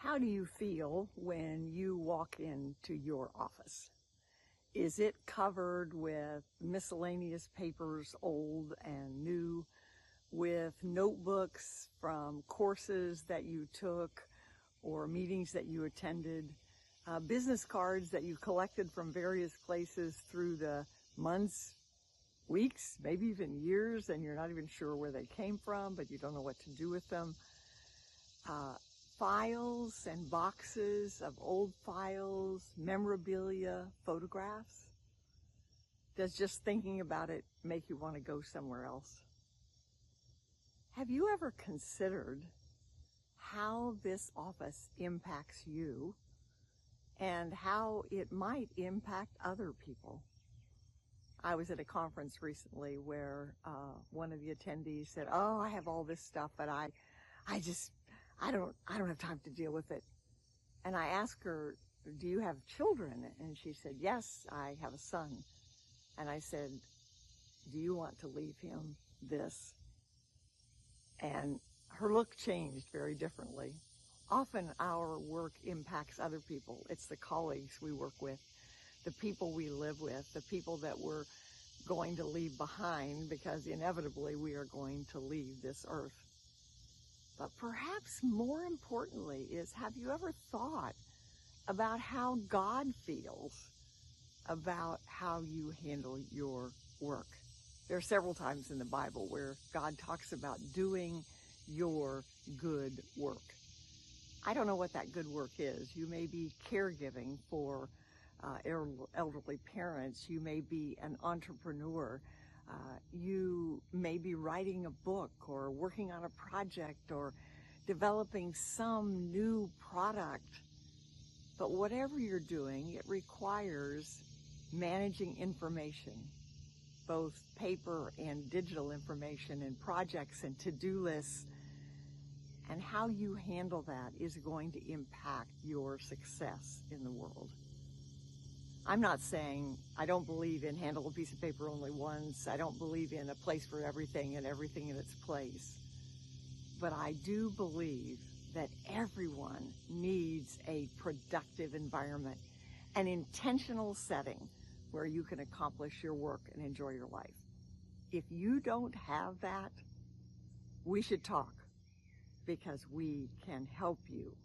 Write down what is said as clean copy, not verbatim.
How do you feel when you walk into your office? Is it covered with miscellaneous papers, old and new, with notebooks from courses that you took or meetings that you attended, business cards that you collected from various places through the months, weeks, maybe even years, and you're not even sure where they came from, but you don't know what to do with them? Files and boxes of old files, memorabilia, photographs? Does just thinking about it make you want to go somewhere else? Have you ever considered how this office impacts you and how it might impact other people? I was at a conference recently where one of the attendees said, "Oh, I have all this stuff, but I don't have time to deal with it." And I asked her, "Do you have children?" And she said, "Yes, I have a son." And I said, "Do you want to leave him this?" And her look changed very differently. Often our work impacts other people. It's the colleagues we work with, the people we live with, the people that we're going to leave behind, because inevitably we are going to leave this earth. But perhaps more importantly is, have you ever thought about how God feels about how you handle your work? There are several times in the Bible where God talks about doing your good work. I don't know what that good work is. You may be caregiving for elderly parents. You may be an entrepreneur. You may be writing a book or working on a project or developing some new product. But whatever you're doing, it requires managing information, both paper and digital information, and projects and to-do lists. And how you handle that is going to impact your success in the world. I'm not saying I don't believe in handle a piece of paper only once. I don't believe in a place for everything and everything in its place. But I do believe that everyone needs a productive environment, an intentional setting where you can accomplish your work and enjoy your life. If you don't have that, we should talk, because we can help you.